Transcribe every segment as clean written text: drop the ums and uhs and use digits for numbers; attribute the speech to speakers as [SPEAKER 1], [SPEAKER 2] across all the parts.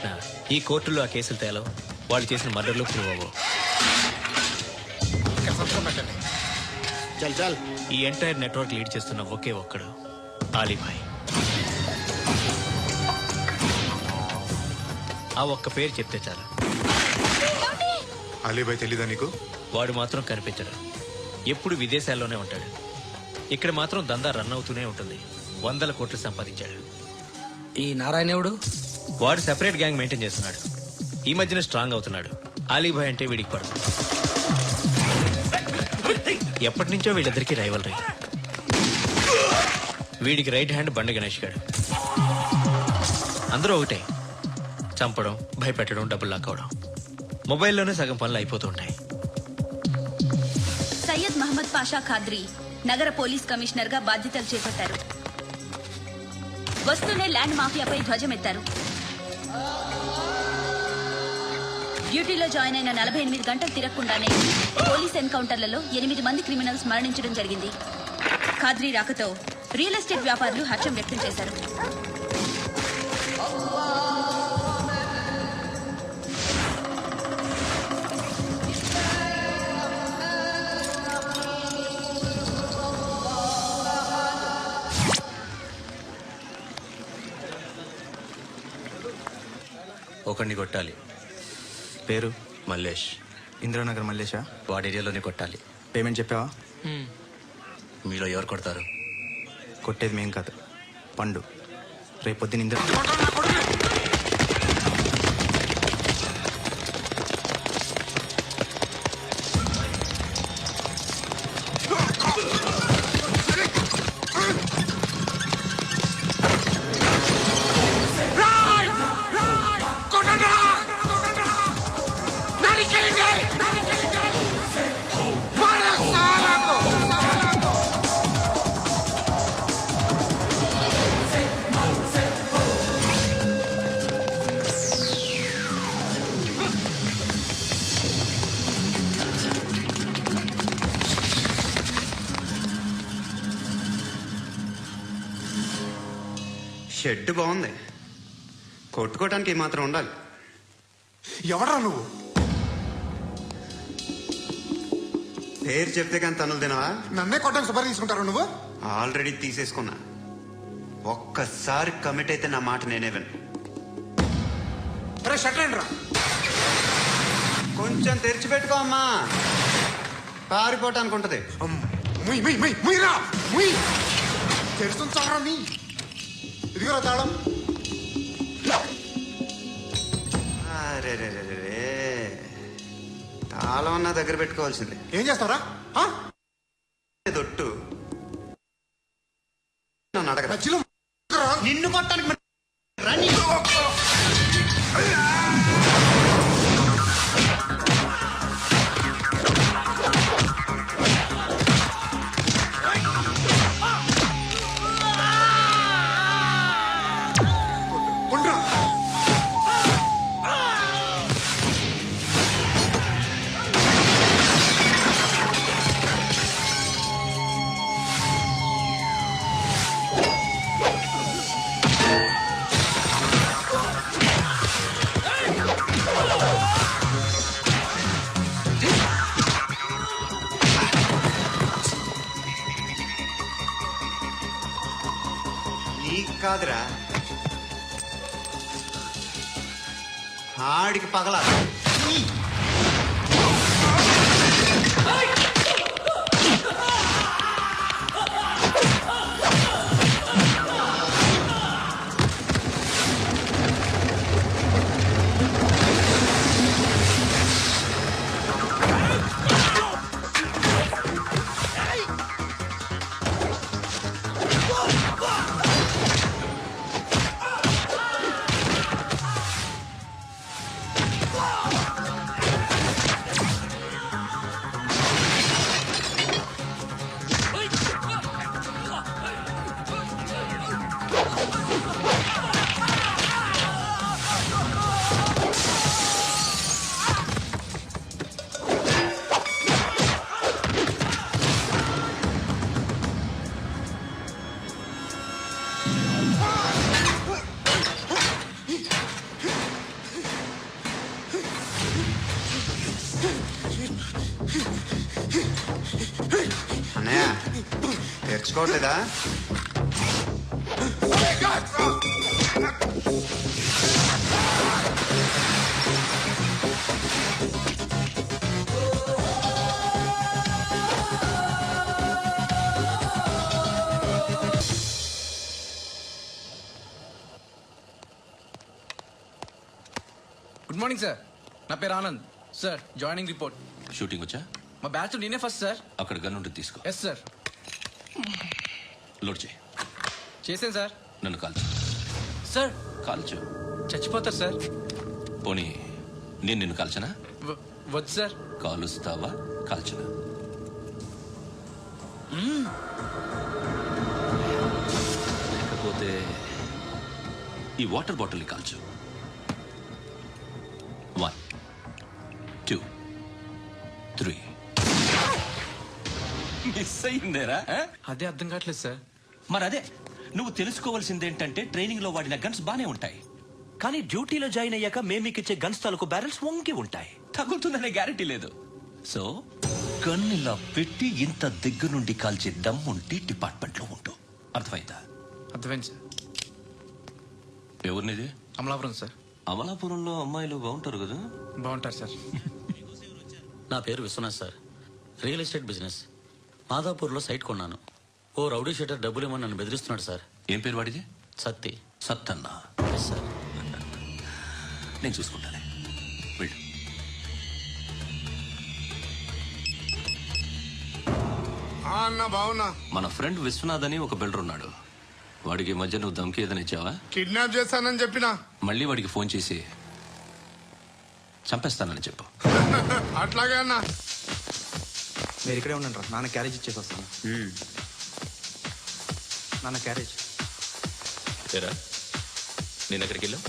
[SPEAKER 1] పెట్టినా ఈ కోర్టులో ఆ కేసులు తేలవు, వాళ్ళు చేసిన మర్డర్లు ప్రూవ్ అవ్వవు.
[SPEAKER 2] చల్ చల్.
[SPEAKER 1] ఈ ఎంటైర్ నెట్వర్క్ లీడ్ చేస్తున్న ఒకే ఒక్కడు ఆలీభాయ్. ఆ ఒక్క పేరు చెప్తే చాలు.
[SPEAKER 3] అలీభాయ్ తెలీదా నీకు?
[SPEAKER 1] వాడు మాత్రం కనిపించడు, ఎప్పుడు విదేశాల్లోనే ఉంటాడు. ఇక్కడ మాత్రం దందా రన్ అవుతూనే ఉంటుంది. 100 కోట్లు సంపాదించాడు.
[SPEAKER 2] ఈ నారాయణవుడు
[SPEAKER 1] వాడు సెపరేట్ గ్యాంగ్ మెయింటైన్ చేస్తున్నాడు. ఈ మధ్యన స్ట్రాంగ్ అవుతున్నాడు. ఆలీభాయ్ అంటే వీడికి పడదు. ఎప్పటి నుంచో వీళ్ళిద్దరికీ రైవల్రీ. వీడికి రైట్ హ్యాండ్ బండ గణేష్ గాడు. అందరూ ఒకటే, చంపడం, భయపెట్టడం, డబ్బులు లాక్కోవడం. మొబైల్లోనే సగం పనులు అయిపోతూ ఉంటాయి.
[SPEAKER 4] సయ్యద్ మహమ్మద్ పాషా ఖాద్రీ నగర పోలీస్ కమిషనర్ గా బాధ్యతలు చేపట్టారు. వస్తూనే ల్యాండ్ మాఫియాపై ధ్వజమెత్తారు. డ్యూటీలో జాయిన్ అయిన 48 గంటలు తిరగకుండానే పోలీస్ ఎన్కౌంటర్లలో 8 మంది క్రిమినల్స్ మరణించడం జరిగింది. ఖాద్రీ రాకతో రియల్ ఎస్టేట్ వ్యాపారులు హర్షం వ్యక్తం చేశారు.
[SPEAKER 1] ఒకడిని కొట్టాలి.
[SPEAKER 3] పేరు
[SPEAKER 1] మల్లేష్.
[SPEAKER 3] ఇంద్రానగర్ మల్లేషా?
[SPEAKER 1] వాడి ఏరియాలోనే కొట్టాలి.
[SPEAKER 3] పేమెంట్ చెప్పావా?
[SPEAKER 1] మీలో ఎవరు కొడతారు?
[SPEAKER 3] కొట్టేది మేం కాదు, పండు. రేపొద్దున ఇంద్ర
[SPEAKER 5] షెడ్ బాగుంది, కొట్టుకోవటానికి మాత్రం ఉండాలి.
[SPEAKER 3] ఎవరా నువ్వు?
[SPEAKER 5] పేరు చెప్తే కానీ తనులు తినవా?
[SPEAKER 3] నన్నే కొట్టడానికి సుపారీ తీసుకుంటారు నువ్వు?
[SPEAKER 5] ఆల్రెడీ తీసేసుకున్నా. ఒక్కసారి కమిట్ అయితే నా మాట నేనే విను. కొంచెం తెరిచిపెట్టుకో అమ్మా, పారిపోవటానికి ఉంటది.
[SPEAKER 3] తెలుస్తుంటారా నీ? ఇదిగో తాళం.
[SPEAKER 5] అరే తాళం అన్నా దగ్గర పెట్టుకోవాల్సింది.
[SPEAKER 3] ఏం చేస్తారా?
[SPEAKER 5] దొట్టు నన్ను అడగరా? నిన్ను కొట్టడానికి కాదురా, ఆడికి పగల. తెచ్చుకోవట్లేదా?
[SPEAKER 2] గుడ్ మార్నింగ్ సార్, నా పేరు Anand sir. Joining report.
[SPEAKER 6] Shooting వచ్చా?
[SPEAKER 2] మా బ్యాచ్ నేనే ఫస్ట్ సార్.
[SPEAKER 6] అక్కడ గన్ ఉంటుంది, తీసుకో.
[SPEAKER 2] Yes sir.
[SPEAKER 6] లోడ్ చేయి.
[SPEAKER 2] చేసాను సార్.
[SPEAKER 6] నన్ను కాల్చు.
[SPEAKER 2] సార్
[SPEAKER 6] కాల్చు.
[SPEAKER 2] చచ్చిపోతారు సార్.
[SPEAKER 6] పోనీ నేను నిన్ను కాల్చనా?
[SPEAKER 2] వద్దు సార్.
[SPEAKER 6] కాలుస్తావా కాల్చనా? లేకపోతే ఈ వాటర్ బాటిల్ని కాల్చు. 1 2 3. మిస్ అయిందేరా?
[SPEAKER 2] అదే అర్థం కావట్లేదు సార్.
[SPEAKER 6] మరి అదే నువ్వు తెలుసుకోవాల్సింది ఏంటంటే ట్రైనింగ్ లో వాడిన గన్స్ బానే ఉంటాయి, కానీ డ్యూటీలో జాయిన్ అయ్యాక మేము మీకు ఇచ్చే గన్స్ తాలూకు బ్యారెల్స్ వంగి ఉంటాయి. తగులుతుందనే గ్యారెంటీ లేదు. సో గన్ ఇలా పెట్టి ఇంత దగ్గర నుండి కాల్చే దమ్ముంటి డిపార్ట్మెంట్ లో ఉంటూ. అర్థమైందా?
[SPEAKER 2] అర్థమైంది సార్.
[SPEAKER 6] ఎవరినిది?
[SPEAKER 2] అమలాపురం సార్.
[SPEAKER 6] అమలాపురంలో అమ్మాయిలు బాగుంటారు కదా?
[SPEAKER 2] బాగుంటారు సార్.
[SPEAKER 7] నా పేరు Vishwanath sir. Real estate business. మాదాపూర్లో సైట్ కొన్నాను. ఓ రౌడీ షీటర్ డబ్బులు ఇవ్వమని నన్ను బెదిరిస్తున్నాడు సార్.
[SPEAKER 6] ఏం పేరు వాడిది?
[SPEAKER 7] సత్తి.
[SPEAKER 6] సత్తన్నా?
[SPEAKER 7] Yes sir.
[SPEAKER 6] నేను చూసుకుంటానే, వెళ్ళు.
[SPEAKER 8] అన్న బావున్నా.
[SPEAKER 6] మన ఫ్రెండ్ విశ్వనాథ్ అని ఒక బిల్డర్ ఉన్నాడు. వాడికి ఈ మధ్య నువ్వు దమ్కి ఏదైనా ఇచ్చావా?
[SPEAKER 8] కిడ్నాప్ చేస్తానని చెప్పినా.
[SPEAKER 6] మళ్ళీ వాడికి ఫోన్ చేసి చంపేస్తానని చెప్పు.
[SPEAKER 8] అట్లాగే అన్న.
[SPEAKER 3] మీరు ఇక్కడే ఉండండి రా, నాన్న క్యారేజ్ ఇచ్చేసి వస్తాను. నాన్న క్యారేజ్.
[SPEAKER 1] ఏరా, నేను ఎక్కడికి వెళ్ళావు?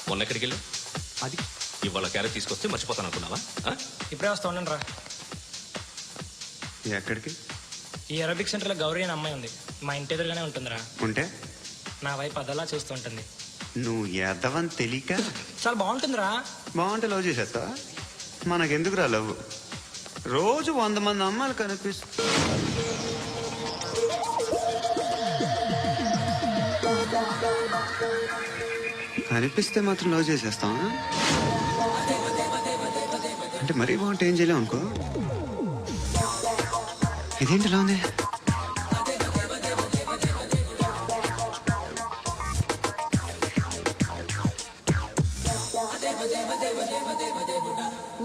[SPEAKER 1] మొన్న ఎక్కడికి వెళ్ళావు?
[SPEAKER 3] అది
[SPEAKER 1] ఇవాళ క్యారెట్ తీసుకొస్తే మర్చిపోతాను అనుకున్నావా?
[SPEAKER 9] ఇప్పుడే వస్తా ఉండండి రా.
[SPEAKER 5] ఎక్కడికి?
[SPEAKER 9] ఈ అరబిక్ సెంటర్లో గౌరీ అనే అమ్మాయి ఉంది. మా ఇంటి ఎదురుగానే ఉంటుందిరా.
[SPEAKER 5] ఉంటే
[SPEAKER 9] నా వైపు అదలా చూస్తూ ఉంటుంది.
[SPEAKER 5] నువ్వు ఎదవని తెలియక
[SPEAKER 9] చాలా బాగుంటుందిరా.
[SPEAKER 5] బాగుంటే లవ్ చేసేస్తావా? మనకెందుకురా లవ్? రోజు 100 మంది అమ్మాయిలు కనిపిస్తే మాత్రం లవ్ చేసేస్తావా? అంటే మరీ బాగుంటే ఏం చేయలేవు అనుకో. ఇదేంటి ఇలా ఉంది?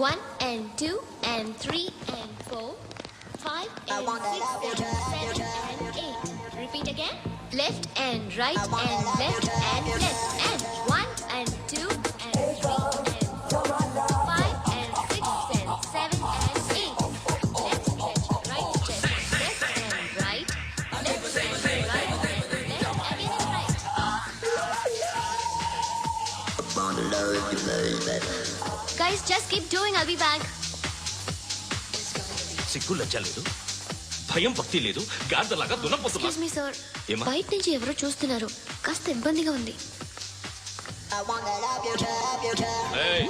[SPEAKER 10] One and 2 and 3 and 4, 5 and 6 and 7 and 8. Repeat again. Left and right and left and left and 1 and 2 and 3 and 4, 5 and 6 and 7 and 8. Left stretch, right stretch, left and right, left and right, left again right. Guys, just keep doing. I'll be back.
[SPEAKER 1] సిగ్గు లజ్జ లేదు, భయం భక్తి లేదు, గాడిదలాగా దున్నపోతున్నా.
[SPEAKER 10] Excuse me, sir.
[SPEAKER 1] ఏమా?
[SPEAKER 10] బయట నుంచి ఎవరో చూస్తున్నారు. కాస్త ఇబ్బందిగా ఉంది.
[SPEAKER 1] ఏయ్,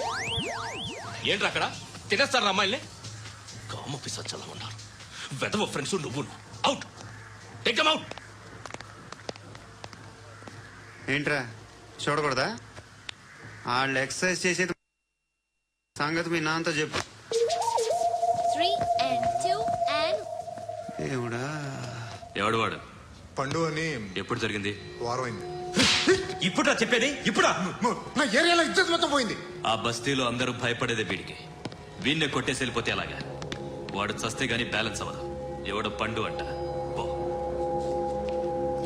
[SPEAKER 1] ఏంట్రా అక్కడ తినేస్తారా అమ్మాయిల్ని? కామ పిశాచాలా ఉన్నారు. వెదవ ఫ్రెండ్స్ నువ్వు. Out, take them out.
[SPEAKER 5] ఏంట్రా చూడకూడదా? వాళ్ళు ఎక్సర్సైజ్ చేసేది సంగతి మీ నాన్నతో చెప్పు.
[SPEAKER 10] 3 and 2 and
[SPEAKER 5] దేవుడా.
[SPEAKER 6] ఎవడు వాడు?
[SPEAKER 8] పండు అని
[SPEAKER 6] ఎప్పుడు జరిగింది?
[SPEAKER 8] వారం అయింది.
[SPEAKER 6] ఇప్పుడా చెప్పేది? ఇప్పుడా?
[SPEAKER 8] నా ఏరియాలో ఇజ్జత్ మొత్తం పోయింది.
[SPEAKER 6] ఆ బస్తీలో అందరూ భయపడేదే వీడికి. వీణ్ణే కొట్టేసి వెళ్ళిపోతే అలాగా? వాడు చస్తే గానీ బ్యాలెన్స్ అవ్వదు. ఎవడో పండు అంట. పో.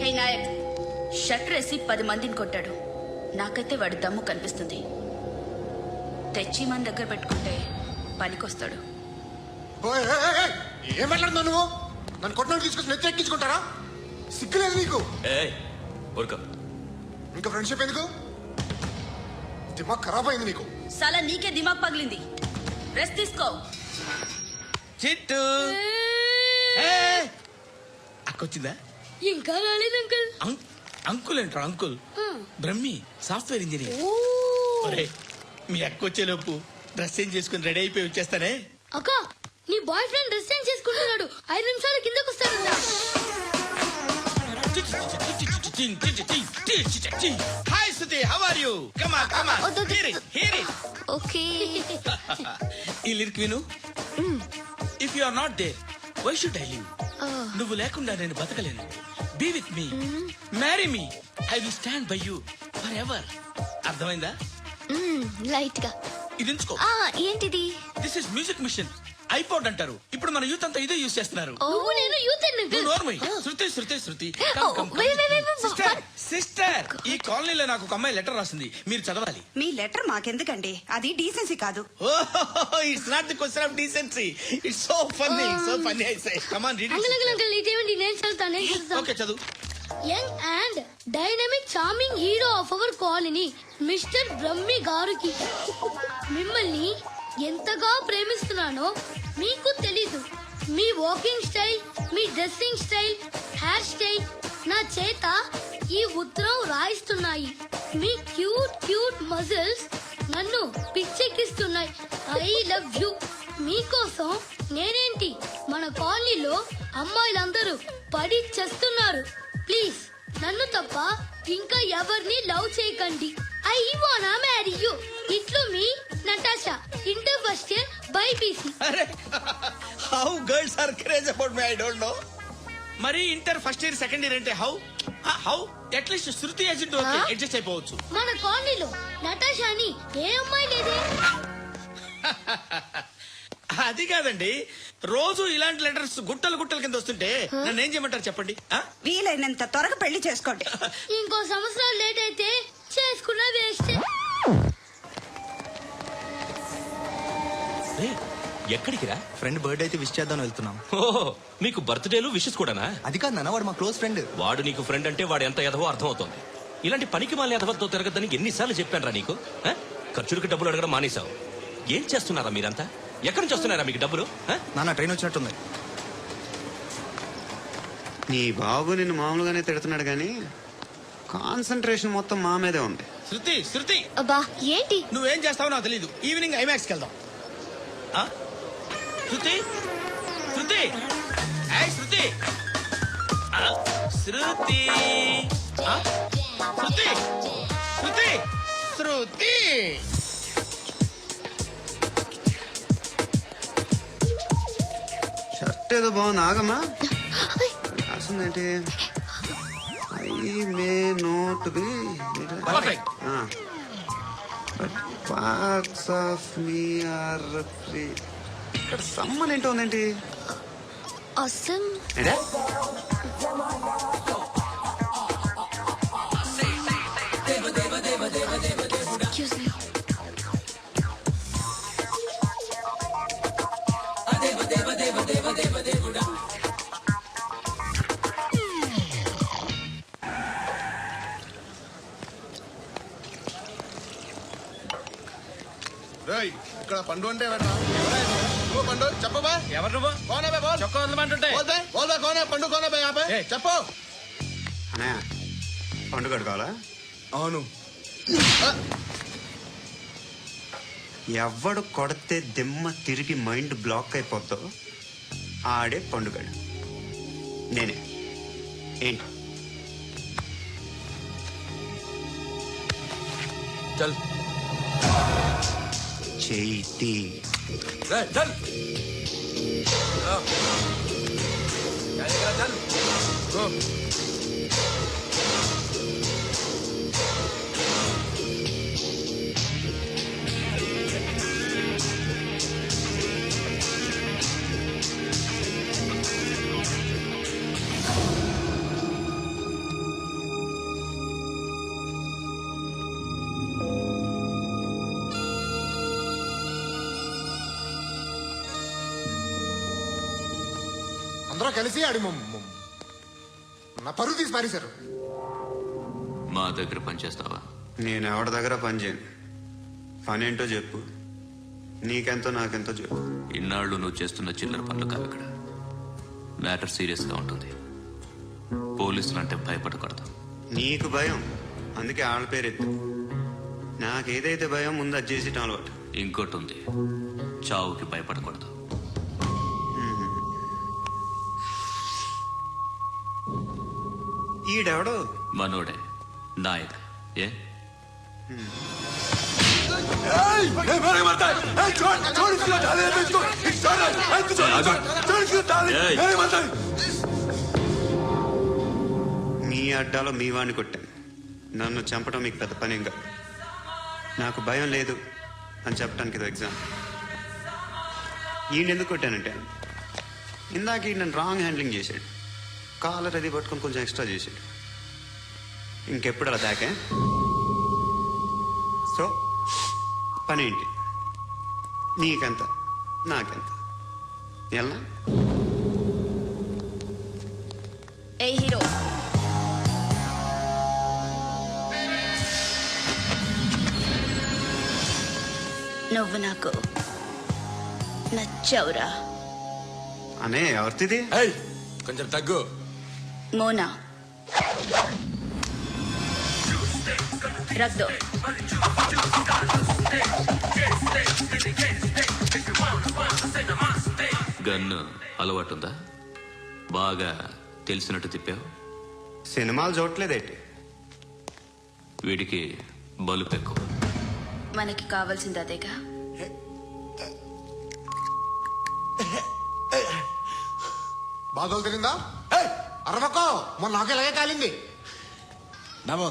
[SPEAKER 4] హే నాయక్, షట్టర్ వేసి 10 మందిని కొట్టాడు. నాకైతే వాడి దమ్ము కనిపిస్తుంది. తెచ్చి మన దగ్గర పెట్టుకుంటే పనికొస్తాడు.
[SPEAKER 8] ఓయ్, ఏయ్, ఏయ్, ఏయ్, ఏం మాట్లాడుతున్నావు నువ్వు? నన్ను కొట్టడానికి తీసుకొచ్చి నెత్తి ఎక్కించుకుంటారా? సిగ్గులేదు నీకు?
[SPEAKER 1] ఏయ్, ఊరుకో.
[SPEAKER 8] ఇంకా ఫ్రెండ్షిప్ ఎందుకు? దిమాగ్ ఖరాబ్ అయింది నీకు.
[SPEAKER 4] సలా నీకే దిమాగ్ పగిలింది. రెస్ట్ తీసుకో.
[SPEAKER 2] చిట్టు అక్కొచ్చిందా?
[SPEAKER 10] ఇంకా రాలేదు అంకుల్.
[SPEAKER 2] అంకుల్ ఏంట్రా? Uncle Brahmi, software engineer. ఒరేయ్, మీ అక్కొచ్చేలోపు డ్రెస్ చేంజ్ చేసుకుని రెడీ అయిపోయి వచ్చేస్తానే.
[SPEAKER 10] అక్క, నీ బాయ్ ఫ్రెండ్ డ్రెస్ చేంజ్ చేసుకుంటున్నాడు. 5 నిమిషాలు కిందకు వస్తాడంట.
[SPEAKER 2] Hi Suthi, how are you? Come on, come on. Hear it, hear it.
[SPEAKER 10] Okay.
[SPEAKER 2] ఈ లిరిక్ విను. If you are not there, why should I live? నువ్వు లేకుండా నేను బతకలేను. Be with me, marry me, I will stand by you forever. అర్థమైందా?
[SPEAKER 10] Light గా.
[SPEAKER 2] ఇది ఉంచుకో.
[SPEAKER 10] ఏంటిది?
[SPEAKER 2] This is music machine. IPod అంటారు. ఇప్పుడు మన యూత్ అంతా ఇదే యూస్ చేస్తున్నారు.
[SPEAKER 10] నువ్వు నేను యూత్
[SPEAKER 2] శృతి శృతి శృతి.
[SPEAKER 10] సిస్టర్.
[SPEAKER 2] సిస్టర్, ఈ కాలనీలో నాకు ఒక అమ్మాయి లెటర్ రాసింది, మీరు చదవాలి.
[SPEAKER 11] మీ లెటర్ మాకెందుకండి, అది డీసెన్సీ కాదు.
[SPEAKER 2] It's not the question of decency, it's so funny, so funny. I say come on, read
[SPEAKER 10] ఇదేమిటి? నేను చదువుతాను.
[SPEAKER 2] ఓకే, చదువు.
[SPEAKER 10] Young and dynamic charming hero of our colony mister Brahmi గారికి మిమ్మల్ని ఎంతగా ప్రేమిస్తున్నానో మీకు తెలీదు. మీ వాకింగ్ స్టైల్, మీ డ్రెస్సింగ్ స్టైల్, హెయిర్ స్టైల్ నా చేత ఈ ఉత్తరం రాయిస్తున్నాయి. మీ క్యూట్ క్యూట్ మజిల్స్ నన్ను పిచ్చెక్కిస్తున్నాయి. I love you. మీకోసం నేనేంటి, మన కాలనీలో అమ్మాయిలందరూ పడి చేస్తున్నారు. ప్లీజ్ నన్ను తప్ప ఇంకా ఎవరిని లవ్ చేయకండి. ఐ వానా మ్యారీ యూ. ఇట్లు మీ Natasha, inter first year BiPC.
[SPEAKER 2] అరే, how girls are craze about me, I don't know. మరి inter first year second year అంటే how how at least Shruti agent okay, adjust అయిపోవచ్చు.
[SPEAKER 10] మన కాలనీలో నటాషా అని ఏ అమ్మాయి లేదే.
[SPEAKER 2] అది కాదండి, రోజు ఇలాంటి లెటర్స్ గుట్టలు గుట్టల కింద వస్తుంటే నన్ను ఏం చేయమంటారు చెప్పండి?
[SPEAKER 11] వీలైనంత త్వరగా పెళ్లి చేసుకోండి.
[SPEAKER 10] ఇంకో సంవత్సరాలు లేట్ అయితే చేసుకున్న వేస్ట్.
[SPEAKER 1] ఎక్కడికి రా?
[SPEAKER 3] ఫ్రెండ్ బర్త్డే అయితే విష్ చేద్దాం వెళ్తున్నాం.
[SPEAKER 1] ఓహో, మీకు బర్త్డేలు విషెస్ కూడానా?
[SPEAKER 3] అది కాదు నాన్న, వాడు మా క్లోజ్ ఫ్రెండ్.
[SPEAKER 1] వాడు నీకు ఫ్రెండ్ అంటే వాడు ఎంత ఎదవో అర్థమవుతోంది. ఇలాంటి పనికి మాలి ఎదవతో తిరగద్దని ఎన్నిసార్లు చెప్పాను రా నీకు? ఖర్చులకు డబ్బులు అడగడం మానేశావు. ఏం చేస్తున్నారా మీరంతా? ఎక్కడి నుంచి వస్తున్నారా మీకు డబ్బులు?
[SPEAKER 3] నాన్న ట్రైన్ వచ్చినట్టుంది.
[SPEAKER 5] నీ బాబు నిన్ను మామూలుగానే తిడుతున్నాడు కానీ కాన్సన్ట్రేషన్ మొత్తం మా మీదే ఉంది.
[SPEAKER 2] శృతి శృతి,
[SPEAKER 10] అబ్బా ఏంటి?
[SPEAKER 2] నువ్వేం చేస్తావో నాకు తెలీదు. ఈవినింగ్ ఐమాక్స్కి వెళ్దాం. శృతి శృతి, ఏయ్ శృతి, శృతి, శృతి, శృతి, శృతి.
[SPEAKER 5] షర్ట్ ఏదో బాగుంది, ఆగమ్మా. రాసిందేంటి? I may not be
[SPEAKER 2] perfect.
[SPEAKER 5] But parts of me are free. ఇక్కడ సమ్మన్ ఏంటో ఉందేంటి?
[SPEAKER 10] అసలు
[SPEAKER 5] ఏంటే?
[SPEAKER 10] Excuse me.
[SPEAKER 8] ఇక్కడ పండు అంటే ఎవరా? పండు చెప్పబా.
[SPEAKER 2] ఎవరు నువ్వు?
[SPEAKER 8] కోనా బే బోల్.
[SPEAKER 2] చొక్కా వదలమంటుంటే
[SPEAKER 8] బోల్ బే కోనా పండు కోనా బే ఆపే
[SPEAKER 2] ఏయ్.
[SPEAKER 8] చెప్పు.
[SPEAKER 5] అనే పండు కట్టుకోవాలా?
[SPEAKER 8] అవును.
[SPEAKER 5] ఎవడు కొడితే దిమ్మ తిరిగి మైండ్ బ్లాక్ అయిపోద్దో ఆడే పండుగడు. నేనే. ఏంటి?
[SPEAKER 1] చల్
[SPEAKER 5] చేతి
[SPEAKER 1] చల్.
[SPEAKER 8] అందరూ కలిసి ఆడి నా పరువు తీసి పారేశారు.
[SPEAKER 6] మా దగ్గర పనిచేస్తావా?
[SPEAKER 5] నేను ఎవరి దగ్గర పని చేయను. పని ఏంటో చెప్పు. నీకెంతో నాకెంతో చెప్పు.
[SPEAKER 6] ఇన్నాళ్ళు నువ్వు చేస్తున్న చిల్లర పనులు కావు ఇక్కడ. మ్యాటర్ సీరియస్ గా ఉంటుంది. పోలీసులు అంటే భయపడకూడదు.
[SPEAKER 5] నీకు భయం, అందుకే ఆళ్ళ పేరు ఎత్తు. నాకేదైతే భయం ముందు అది చేసి అలవాటు.
[SPEAKER 6] ఇంకోటి ఉంది, చావుకి భయపడకూడదు.
[SPEAKER 5] ఈడెవడు
[SPEAKER 6] మనోడే నాయక్ ఏ
[SPEAKER 5] మీ అడ్డాలో మీ వాడిని కొట్టాను. నన్ను చంపడం మీకు పెద్ద పని ఇంకా. నాకు భయం లేదు అని చెప్పడానికి ఇది ఎగ్జామ్. ఈయన ఎందుకు కొట్టానంటే ఇందాక ఈయన నన్ను రాంగ్ హ్యాండ్లింగ్ చేశాడు. కాలర్ అది పట్టుకొని కొంచెం ఎక్స్ట్రా చేశాడు. ఇంకెప్పుడు అలా దాకా. సో పని ఏంటి? నీకెంత నాకెంత ఎలా?
[SPEAKER 4] ఏ హీరో, నువ్వు నాకు నచ్చావురా.
[SPEAKER 5] అనే ఎవరిది?
[SPEAKER 8] కొంచెం తగ్గు.
[SPEAKER 4] మోనా రక్ దో.
[SPEAKER 6] గన్ను అలవాటుందా? బాగా తెలిసినట్టు తిప్పావు.
[SPEAKER 5] సినిమాలు చూడట్లేదేంటి?
[SPEAKER 6] వీడికి బలుపు ఎక్కువ.
[SPEAKER 4] మనకి కావాల్సింది అదేగా.
[SPEAKER 8] బాధలు తిరిందా? అరవకో, మొన్న నాకు ఇలాగే కాలింది.
[SPEAKER 2] బాబు